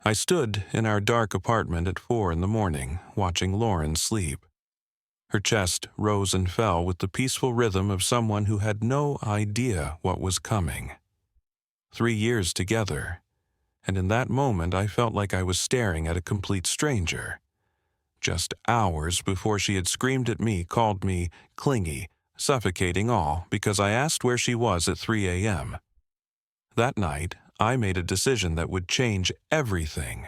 I stood in our dark apartment at 4 in the morning, watching Lauren sleep. Her chest rose and fell with the peaceful rhythm of someone who had no idea what was coming. 3 years together, and in that moment I felt like I was staring at a complete stranger. Just hours before she had screamed at me, called me Clingy, suffocating all because I asked where she was at 3 a.m. That night, I made a decision that would change everything.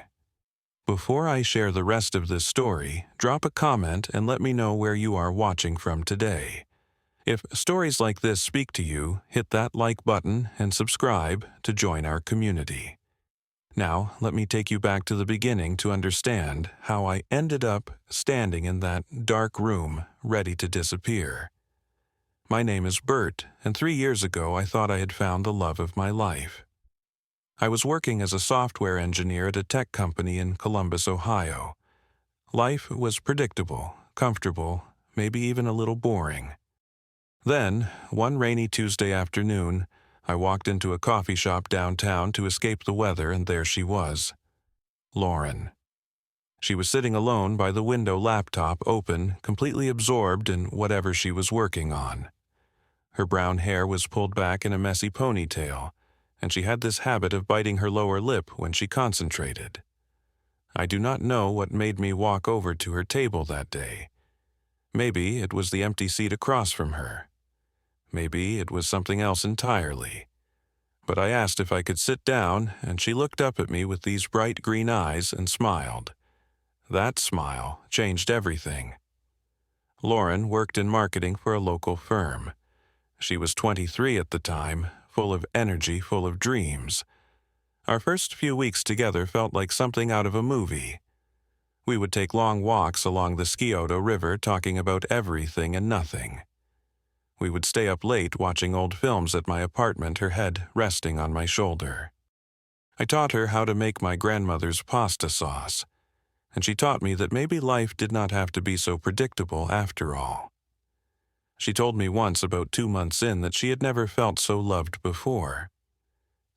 Before I share the rest of this story, drop a comment and let me know where you are watching from today. If stories like this speak to you, hit that like button and subscribe to join our community. Now, let me take you back to the beginning to understand how I ended up standing in that dark room, ready to disappear. My name is Bert, and 3 years ago I thought I had found the love of my life. I was working as a software engineer at a tech company in Columbus, Ohio. Life was predictable, comfortable, maybe even a little boring. Then, one rainy Tuesday afternoon, I walked into a coffee shop downtown to escape the weather, and there she was. Lauren. She was sitting alone by the window, laptop open, completely absorbed in whatever she was working on. Her brown hair was pulled back in a messy ponytail, and she had this habit of biting her lower lip when she concentrated. I do not know what made me walk over to her table that day. Maybe it was the empty seat across from her. Maybe it was something else entirely. But I asked if I could sit down, and she looked up at me with these bright green eyes and smiled. That smile changed everything. Lauren worked in marketing for a local firm. She was 23 at the time, full of energy, full of dreams. Our first few weeks together felt like something out of a movie. We would take long walks along the Scioto River talking about everything and nothing. We would stay up late watching old films at my apartment, her head resting on my shoulder. I taught her how to make my grandmother's pasta sauce, and she taught me that maybe life did not have to be so predictable after all. She told me once, about 2 months in, that she had never felt so loved before.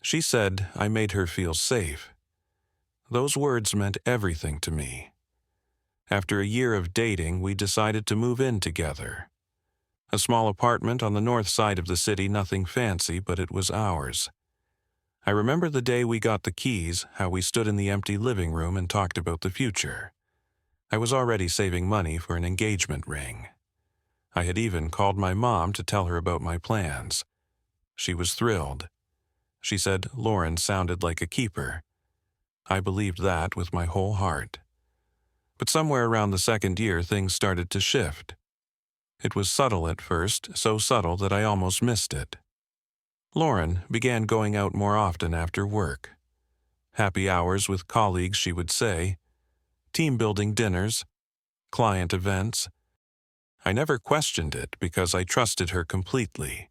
She said I made her feel safe. Those words meant everything to me. After a year of dating, we decided to move in together. A small apartment on the north side of the city, nothing fancy, but it was ours. I remember the day we got the keys, how we stood in the empty living room and talked about the future. I was already saving money for an engagement ring. I had even called my mom to tell her about my plans. She was thrilled. She said Lauren sounded like a keeper. I believed that with my whole heart. But somewhere around the second year, things started to shift. It was subtle at first, so subtle that I almost missed it. Lauren began going out more often after work. Happy hours with colleagues, she would say. Team-building dinners. Client events. I never questioned it because I trusted her completely.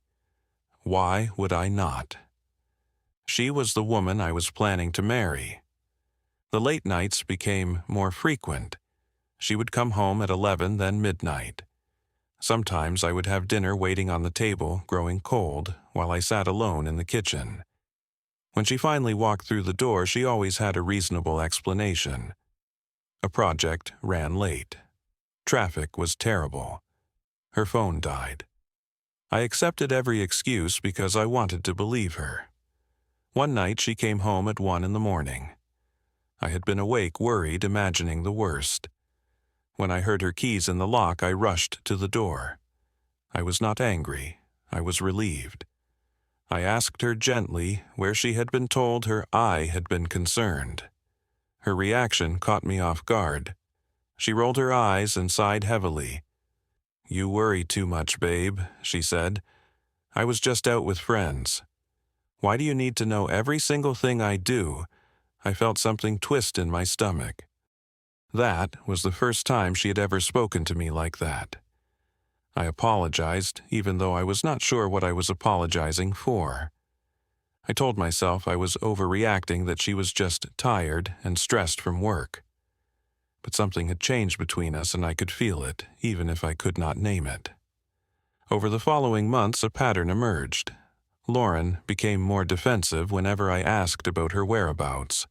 Why would I not? She was the woman I was planning to marry. The late nights became more frequent. She would come home at 11, then midnight. Sometimes I would have dinner waiting on the table, growing cold, while I sat alone in the kitchen. When she finally walked through the door, she always had a reasonable explanation. A project ran late. Traffic was terrible. Her phone died. I accepted every excuse because I wanted to believe her. One night she came home at 1 in the morning. I had been awake, worried, imagining the worst. When I heard her keys in the lock, I rushed to the door. I was not angry. I was relieved. I asked her gently where she had been told her eye had been concerned. Her reaction caught me off guard. She rolled her eyes and sighed heavily. "You worry too much, babe," she said. "I was just out with friends. Why do you need to know every single thing I do?" I felt something twist in my stomach. That was the first time she had ever spoken to me like that. I apologized, even though I was not sure what I was apologizing for. I told myself I was overreacting, that she was just tired and stressed from work. But something had changed between us, and I could feel it, even if I could not name it. Over the following months, a pattern emerged. Lauren became more defensive whenever I asked about her whereabouts.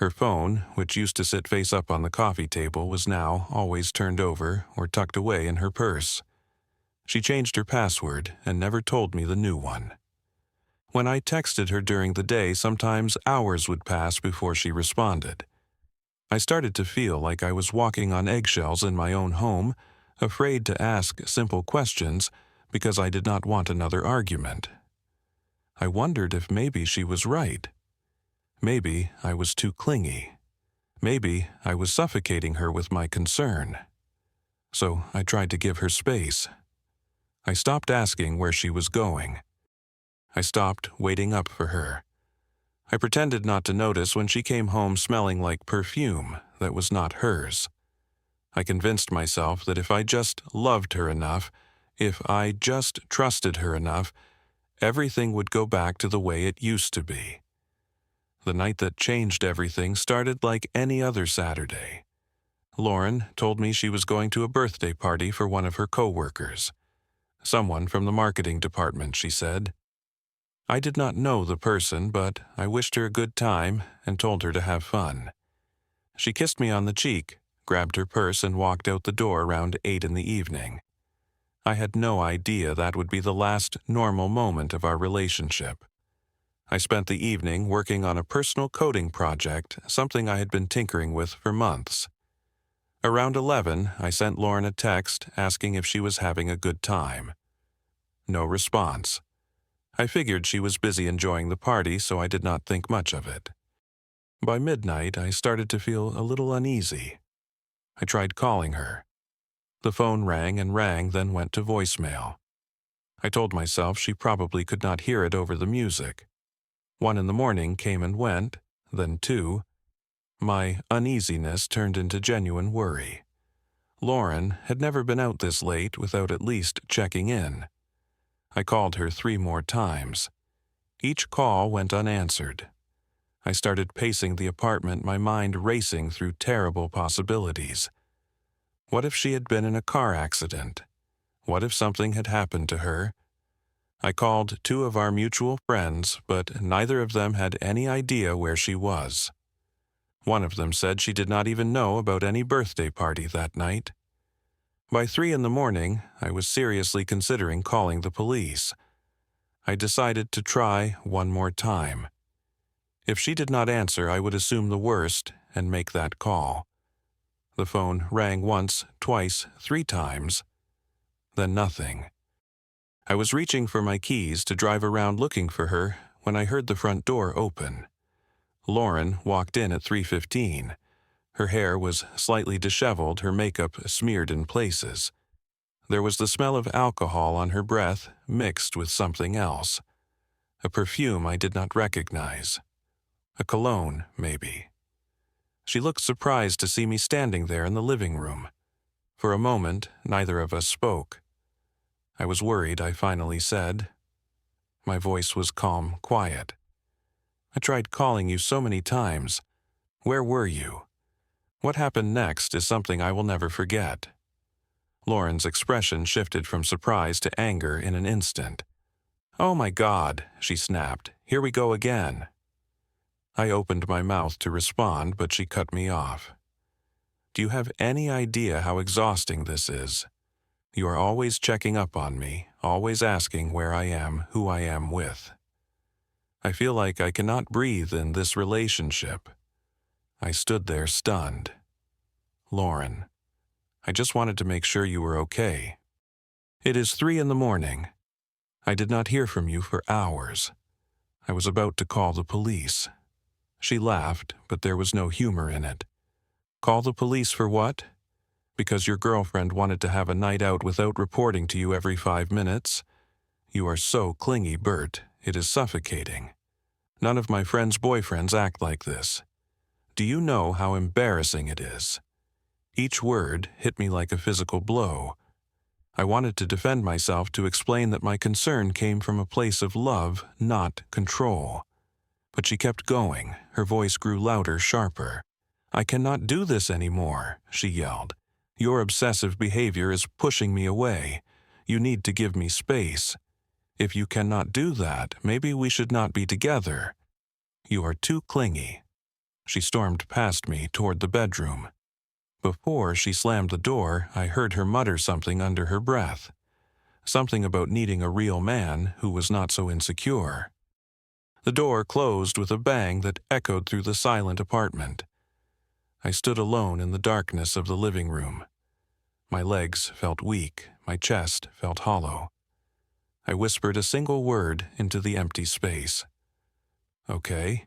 Her phone, which used to sit face up on the coffee table, was now always turned over or tucked away in her purse. She changed her password and never told me the new one. When I texted her during the day, sometimes hours would pass before she responded. I started to feel like I was walking on eggshells in my own home, afraid to ask simple questions because I did not want another argument. I wondered if maybe she was right. Maybe I was too clingy. Maybe I was suffocating her with my concern. So I tried to give her space. I stopped asking where she was going. I stopped waiting up for her. I pretended not to notice when she came home smelling like perfume that was not hers. I convinced myself that if I just loved her enough, if I just trusted her enough, everything would go back to the way it used to be. The night that changed everything started like any other Saturday. Lauren told me she was going to a birthday party for one of her coworkers. Someone from the marketing department, she said. I did not know the person, but I wished her a good time and told her to have fun. She kissed me on the cheek, grabbed her purse, and walked out the door around 8 in the evening. I had no idea that would be the last normal moment of our relationship. I spent the evening working on a personal coding project, something I had been tinkering with for months. Around 11, I sent Lauren a text asking if she was having a good time. No response. I figured she was busy enjoying the party, so I did not think much of it. By midnight, I started to feel a little uneasy. I tried calling her. The phone rang and rang, then went to voicemail. I told myself she probably could not hear it over the music. 1 in the morning came and went, then 2. My uneasiness turned into genuine worry. Lauren had never been out this late without at least checking in. I called her 3 more times. Each call went unanswered. I started pacing the apartment, my mind racing through terrible possibilities. What if she had been in a car accident? What if something had happened to her? I called 2 of our mutual friends, but neither of them had any idea where she was. One of them said she did not even know about any birthday party that night. By 3 in the morning, I was seriously considering calling the police. I decided to try one more time. If she did not answer, I would assume the worst and make that call. The phone rang once, twice, 3 times. Then nothing. I was reaching for my keys to drive around looking for her when I heard the front door open. Lauren walked in at 3:15. Her hair was slightly disheveled, her makeup smeared in places. There was the smell of alcohol on her breath mixed with something else. A perfume I did not recognize. A cologne, maybe. She looked surprised to see me standing there in the living room. For a moment, neither of us spoke. I was worried, I finally said. My voice was calm, quiet. I tried calling you so many times. Where were you? What happened next is something I will never forget. Lauren's expression shifted from surprise to anger in an instant. Oh my God, she snapped. Here we go again. I opened my mouth to respond, but she cut me off. Do you have any idea how exhausting this is? You are always checking up on me, always asking where I am, who I am with. I feel like I cannot breathe in this relationship. I stood there stunned. Lauren, I just wanted to make sure you were okay. It is 3 in the morning. I did not hear from you for hours. I was about to call the police. She laughed, but there was no humor in it. Call the police for what? Because your girlfriend wanted to have a night out without reporting to you every 5 minutes? You are so clingy, Bert. It is suffocating. None of my friends' boyfriends act like this. Do you know how embarrassing it is? Each word hit me like a physical blow. I wanted to defend myself, to explain that my concern came from a place of love, not control. But she kept going. Her voice grew louder, sharper. I cannot do this anymore, she yelled. Your obsessive behavior is pushing me away. You need to give me space. If you cannot do that, maybe we should not be together. You are too clingy. She stormed past me toward the bedroom. Before she slammed the door, I heard her mutter something under her breath. Something about needing a real man who was not so insecure. The door closed with a bang that echoed through the silent apartment. I stood alone in the darkness of the living room. My legs felt weak, my chest felt hollow. I whispered a single word into the empty space. Okay.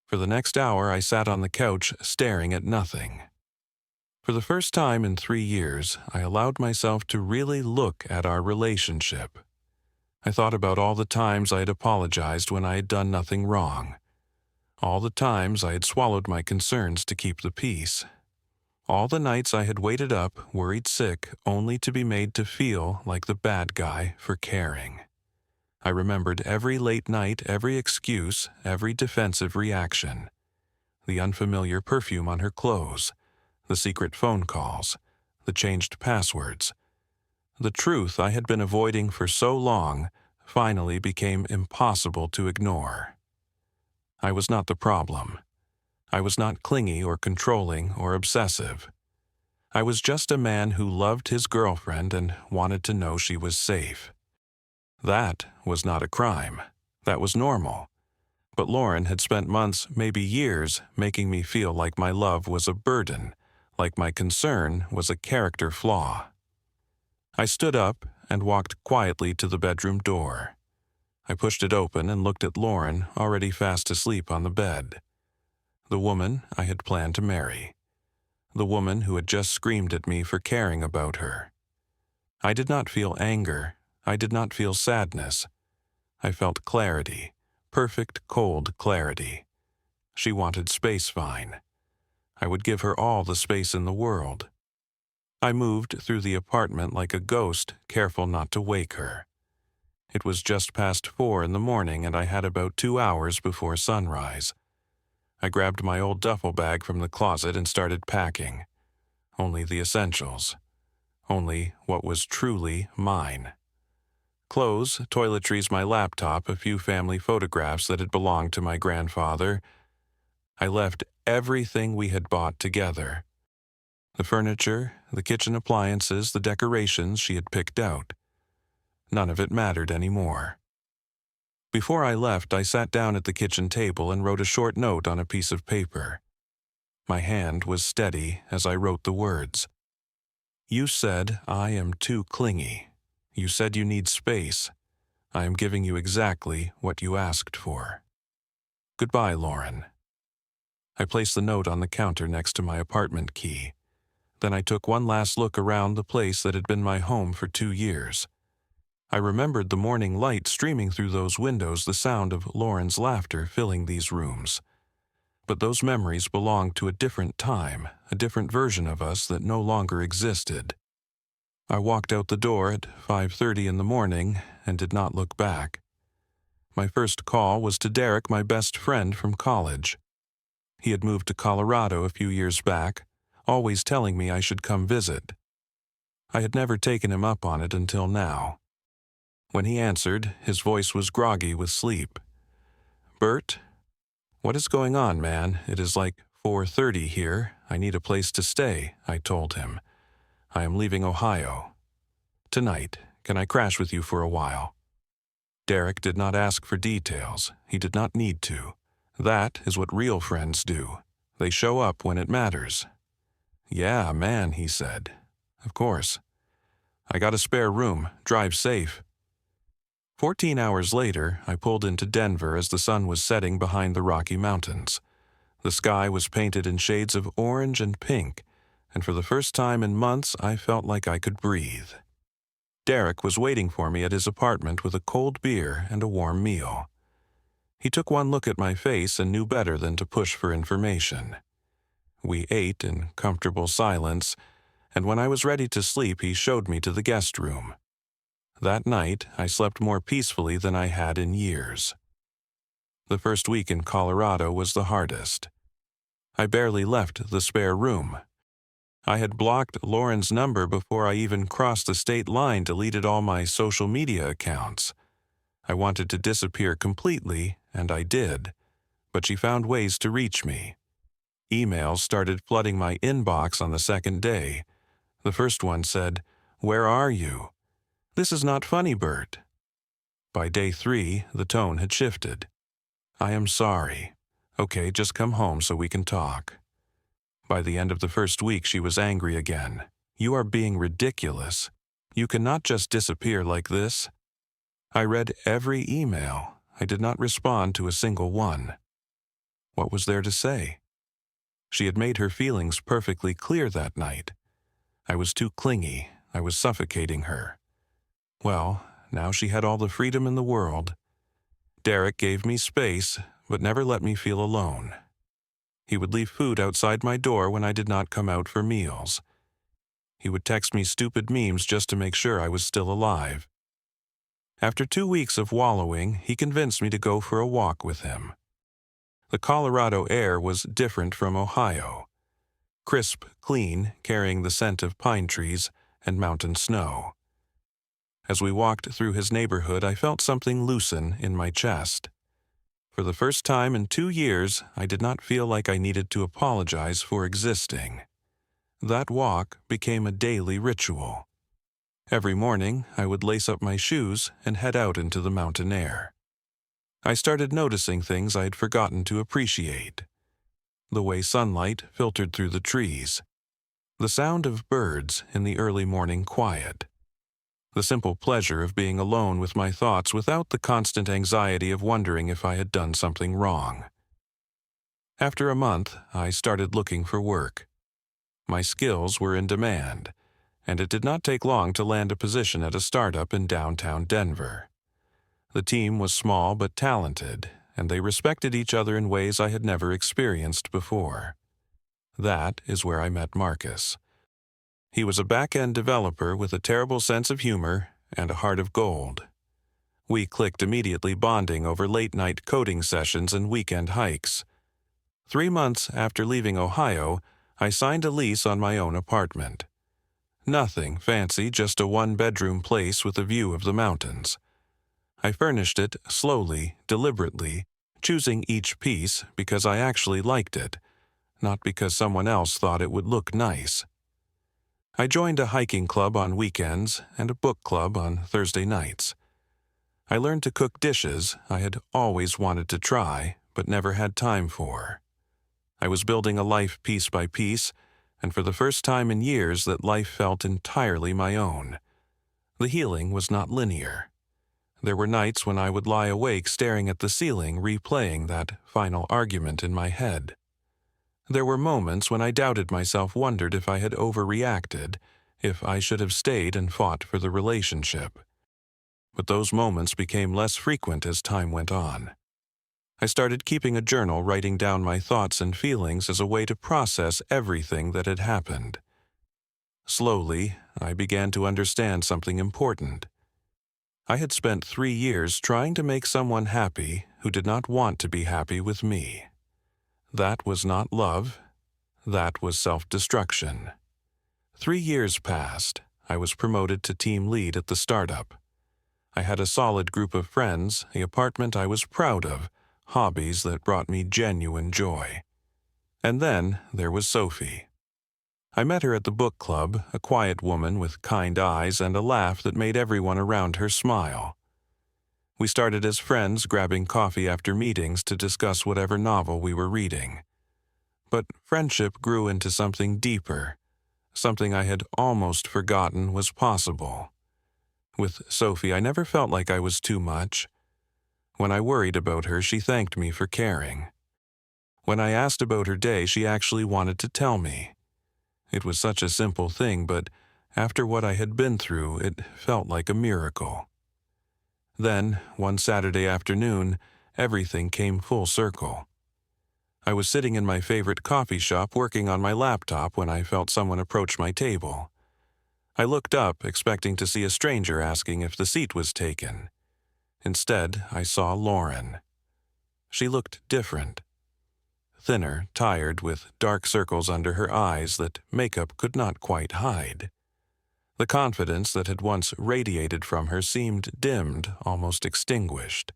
For the next hour, I sat on the couch staring at nothing. For the first time in 3 years, I allowed myself to really look at our relationship. I thought about all the times I had apologized when I had done nothing wrong. All the times I had swallowed my concerns to keep the peace. All the nights I had waited up, worried sick, only to be made to feel like the bad guy for caring. I remembered every late night, every excuse, every defensive reaction. The unfamiliar perfume on her clothes, the secret phone calls, the changed passwords. The truth I had been avoiding for so long finally became impossible to ignore. I was not the problem. I was not clingy or controlling or obsessive. I was just a man who loved his girlfriend and wanted to know she was safe. That was not a crime. That was normal. But Lauren had spent months, maybe years, making me feel like my love was a burden, like my concern was a character flaw. I stood up and walked quietly to the bedroom door. I pushed it open and looked at Lauren, already fast asleep on the bed. The woman I had planned to marry. The woman who had just screamed at me for caring about her. I did not feel anger. I did not feel sadness. I felt clarity, perfect cold clarity. She wanted space fine. I would give her all the space in the world. I moved through the apartment like a ghost, careful not to wake her. It was just past 4 in the morning and I had about 2 hours before sunrise. I grabbed my old duffel bag from the closet and started packing. Only the essentials. Only what was truly mine. Clothes, toiletries, my laptop, a few family photographs that had belonged to my grandfather. I left everything we had bought together. The furniture, the kitchen appliances, the decorations she had picked out. None of it mattered anymore. Before I left, I sat down at the kitchen table and wrote a short note on a piece of paper. My hand was steady as I wrote the words. You said I am too clingy. You said you need space. I am giving you exactly what you asked for. Goodbye, Lauren. I placed the note on the counter next to my apartment key. Then I took one last look around the place that had been my home for 2 years. I remembered the morning light streaming through those windows, the sound of Lauren's laughter filling these rooms. But those memories belonged to a different time, a different version of us that no longer existed. I walked out the door at 5:30 in the morning and did not look back. My first call was to Derek, my best friend from college. He had moved to Colorado a few years back, always telling me I should come visit. I had never taken him up on it until now. When he answered, his voice was groggy with sleep. Bert? What is going on, man? It is like 4:30 here. I need a place to stay, I told him. I am leaving Ohio. Tonight, can I crash with you for a while? Derek did not ask for details. He did not need to. That is what real friends do. They show up when it matters. Yeah, man, he said. Of course. I got a spare room. Drive safe. 14 hours later, I pulled into Denver as the sun was setting behind the Rocky Mountains. The sky was painted in shades of orange and pink, and for the first time in months, I felt like I could breathe. Derek was waiting for me at his apartment with a cold beer and a warm meal. He took one look at my face and knew better than to push for information. We ate in comfortable silence, and when I was ready to sleep, he showed me to the guest room. That night, I slept more peacefully than I had in years. The first week in Colorado was the hardest. I barely left the spare room. I had blocked Lauren's number before I even crossed the state line, deleted all my social media accounts. I wanted to disappear completely, and I did, but she found ways to reach me. Emails started flooding my inbox on the second day. The first one said, "Where are you? This is not funny, Bert." By day 3, the tone had shifted. "I am sorry. Okay, just come home so we can talk." By the end of the first week, she was angry again. "You are being ridiculous. You cannot just disappear like this." I read every email. I did not respond to a single one. What was there to say? She had made her feelings perfectly clear that night. I was too clingy. I was suffocating her. Well, now she had all the freedom in the world. Derek gave me space, but never let me feel alone. He would leave food outside my door when I did not come out for meals. He would text me stupid memes just to make sure I was still alive. After 2 weeks of wallowing, he convinced me to go for a walk with him. The Colorado air was different from Ohio. Crisp, clean, carrying the scent of pine trees and mountain snow. As we walked through his neighborhood, I felt something loosen in my chest. For the first time in 2 years, I did not feel like I needed to apologize for existing. That walk became a daily ritual. Every morning, I would lace up my shoes and head out into the mountain air. I started noticing things I had forgotten to appreciate. The way sunlight filtered through the trees. The sound of birds in the early morning quiet. The simple pleasure of being alone with my thoughts without the constant anxiety of wondering if I had done something wrong. After a month, I started looking for work. My skills were in demand, and it did not take long to land a position at a startup in downtown Denver. The team was small but talented, and they respected each other in ways I had never experienced before. That is where I met Marcus. He was a back-end developer with a terrible sense of humor and a heart of gold. We clicked immediately, bonding over late-night coding sessions and weekend hikes. 3 months after leaving Ohio, I signed a lease on my own apartment. Nothing fancy, just a 1-bedroom place with a view of the mountains. I furnished it slowly, deliberately, choosing each piece because I actually liked it, not because someone else thought it would look nice. I joined a hiking club on weekends and a book club on Thursday nights. I learned to cook dishes I had always wanted to try but never had time for. I was building a life piece by piece, and for the first time in years that life felt entirely my own. The healing was not linear. There were nights when I would lie awake staring at the ceiling, replaying that final argument in my head. There were moments when I doubted myself, wondered if I had overreacted, if I should have stayed and fought for the relationship. But those moments became less frequent as time went on. I started keeping a journal, writing down my thoughts and feelings as a way to process everything that had happened. Slowly, I began to understand something important. I had spent 3 years trying to make someone happy who did not want to be happy with me. That was not love. That was self-destruction. 3 years passed. I was promoted to team lead at the startup. I had a solid group of friends, the apartment I was proud of, hobbies that brought me genuine joy. And then there was Sophie. I met her at the book club, a quiet woman with kind eyes and a laugh that made everyone around her smile. We started as friends, grabbing coffee after meetings to discuss whatever novel we were reading. But friendship grew into something deeper, something I had almost forgotten was possible. With Sophie, I never felt like I was too much. When I worried about her, she thanked me for caring. When I asked about her day, she actually wanted to tell me. It was such a simple thing, but after what I had been through, it felt like a miracle. Then, one Saturday afternoon, everything came full circle. I was sitting in my favorite coffee shop working on my laptop when I felt someone approach my table. I looked up, expecting to see a stranger asking if the seat was taken. Instead, I saw Lauren. She looked different. Thinner, tired, with dark circles under her eyes that makeup could not quite hide. The confidence that had once radiated from her seemed dimmed, almost extinguished.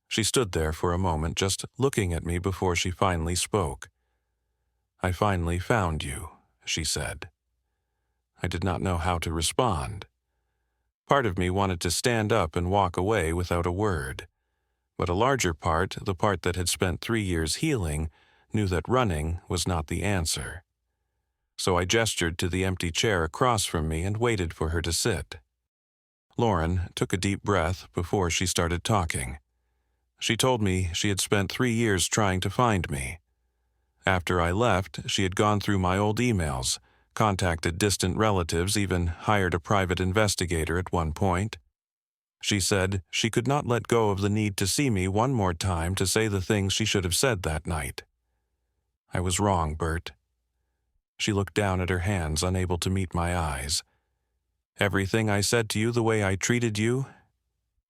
She stood there for a moment, just looking at me before she finally spoke. "I finally found you," she said. I did not know how to respond. Part of me wanted to stand up and walk away without a word, but a larger part, the part that had spent 3 years healing, knew that running was not the answer. So I gestured to the empty chair across from me and waited for her to sit. Lauren took a deep breath before she started talking. She told me she had spent 3 years trying to find me. After I left, she had gone through my old emails, contacted distant relatives, even hired a private investigator at one point. She said she could not let go of the need to see me one more time to say the things she should have said that night. I was wrong, Bert. She looked down at her hands, unable to meet my eyes. Everything I said to you, the way I treated you,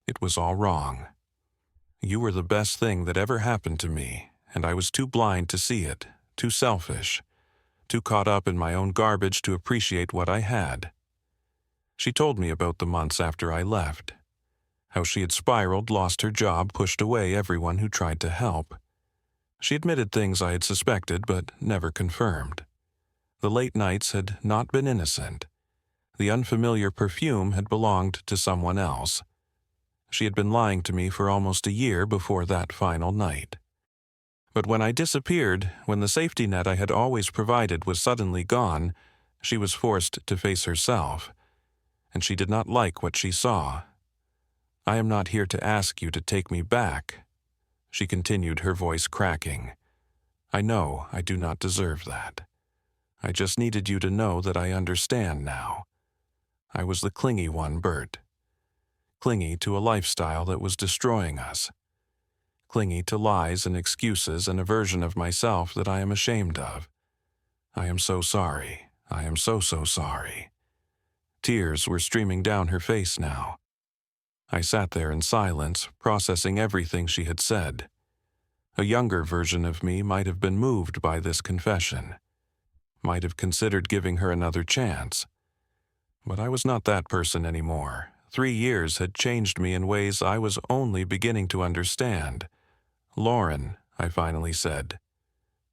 it was all wrong. You were the best thing that ever happened to me, and I was too blind to see it, too selfish, too caught up in my own garbage to appreciate what I had. She told me about the months after I left, how she had spiraled, lost her job, pushed away everyone who tried to help. She admitted things I had suspected but never confirmed. The late nights had not been innocent. The unfamiliar perfume had belonged to someone else. She had been lying to me for almost a year before that final night. But when I disappeared, when the safety net I had always provided was suddenly gone, she was forced to face herself, and she did not like what she saw. "I am not here to ask you to take me back," she continued, her voice cracking. "I know I do not deserve that. I just needed you to know that I understand now. I was the clingy one, Bert. Clingy to a lifestyle that was destroying us. Clingy to lies and excuses and a version of myself that I am ashamed of. I am so sorry. I am so sorry." Tears were streaming down her face now. I sat there in silence, processing everything she had said. A younger version of me might have been moved by this confession, might have considered giving her another chance. But I was not that person anymore. 3 years had changed me in ways I was only beginning to understand. "Lauren," I finally said,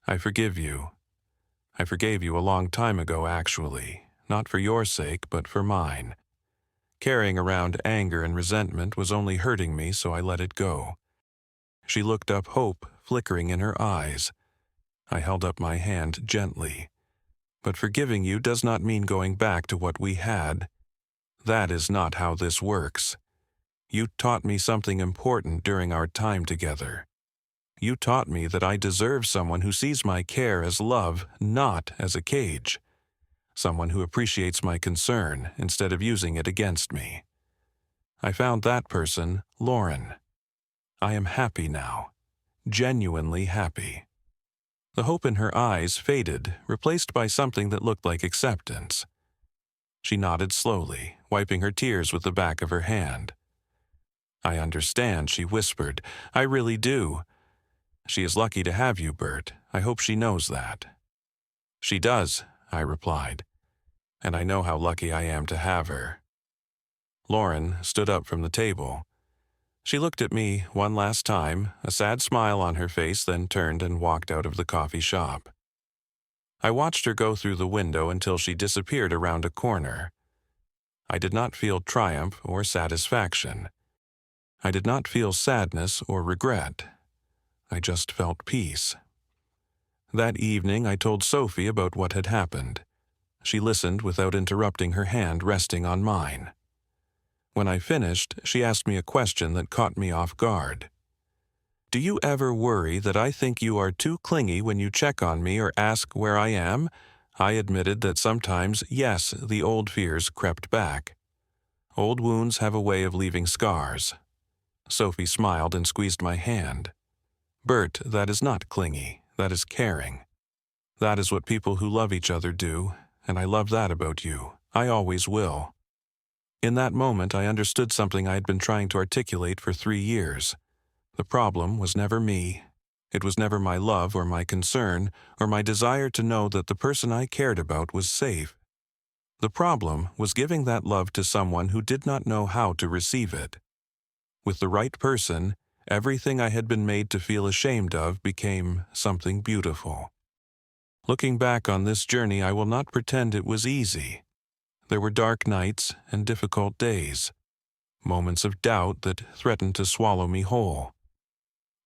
"I forgive you. I forgave you a long time ago, actually, not for your sake, but for mine. Carrying around anger and resentment was only hurting me, so I let it go." She looked up, hope flickering in her eyes. I held up my hand gently. "But forgiving you does not mean going back to what we had. That is not how this works. You taught me something important during our time together. You taught me that I deserve someone who sees my care as love, not as a cage. Someone who appreciates my concern instead of using it against me. I found that person, Lauren. I am happy now. Genuinely happy." The hope in her eyes faded, replaced by something that looked like acceptance. She nodded slowly, wiping her tears with the back of her hand. "I understand," she whispered. "I really do. She is lucky to have you, Bert. I hope she knows that." "She does," I replied, "and I know how lucky I am to have her." Lauren stood up from the table. She looked at me one last time, a sad smile on her face, then turned and walked out of the coffee shop. I watched her go through the window until she disappeared around a corner. I did not feel triumph or satisfaction. I did not feel sadness or regret. I just felt peace. That evening I told Sophie about what had happened. She listened without interrupting, her hand resting on mine. When I finished, she asked me a question that caught me off guard. "Do you ever worry that I think you are too clingy when you check on me or ask where I am?" I admitted that sometimes, yes, the old fears crept back. Old wounds have a way of leaving scars. Sophie smiled and squeezed my hand. "Bert, that is not clingy. That is caring. That is what people who love each other do, and I love that about you. I always will." In that moment, I understood something I had been trying to articulate for 3 years. The problem was never me. It was never my love or my concern or my desire to know that the person I cared about was safe. The problem was giving that love to someone who did not know how to receive it. With the right person, everything I had been made to feel ashamed of became something beautiful. Looking back on this journey, I will not pretend it was easy. There were dark nights and difficult days, moments of doubt that threatened to swallow me whole.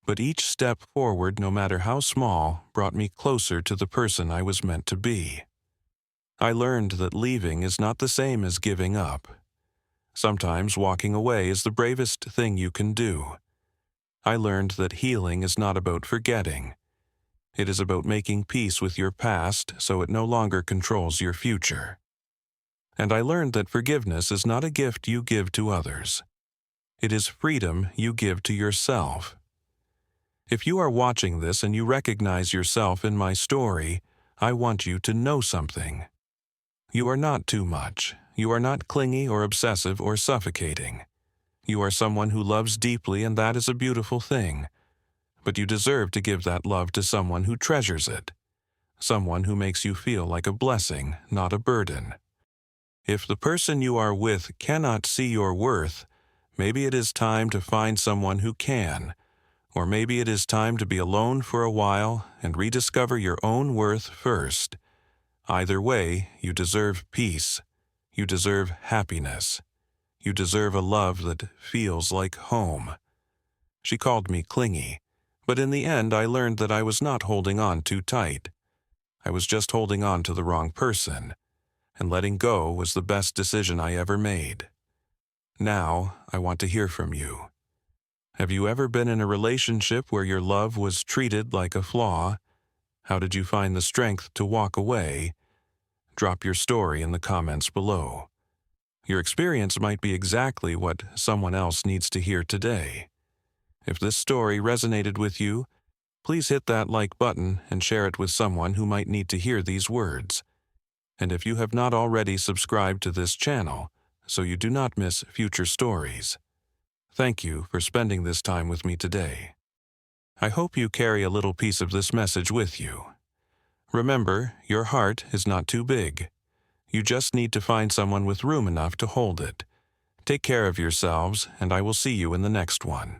But each step forward, no matter how small, brought me closer to the person I was meant to be. I learned that leaving is not the same as giving up. Sometimes walking away is the bravest thing you can do. I learned that healing is not about forgetting. It is about making peace with your past so it no longer controls your future. And I learned that forgiveness is not a gift you give to others. It is freedom you give to yourself. If you are watching this and you recognize yourself in my story, I want you to know something. You are not too much. You are not clingy or obsessive or suffocating. You are someone who loves deeply, and that is a beautiful thing. But you deserve to give that love to someone who treasures it. Someone who makes you feel like a blessing, not a burden. If the person you are with cannot see your worth, maybe it is time to find someone who can. Or maybe it is time to be alone for a while and rediscover your own worth first. Either way, you deserve peace. You deserve happiness. You deserve a love that feels like home. She called me clingy, but in the end I learned that I was not holding on too tight. I was just holding on to the wrong person, and letting go was the best decision I ever made. Now, I want to hear from you. Have you ever been in a relationship where your love was treated like a flaw? How did you find the strength to walk away? Drop your story in the comments below. Your experience might be exactly what someone else needs to hear today. If this story resonated with you, please hit that like button and share it with someone who might need to hear these words. And if you have not already subscribed to this channel, so you do not miss future stories, thank you for spending this time with me today. I hope you carry a little piece of this message with you. Remember, your heart is not too big. You just need to find someone with room enough to hold it. Take care of yourselves, and I will see you in the next one.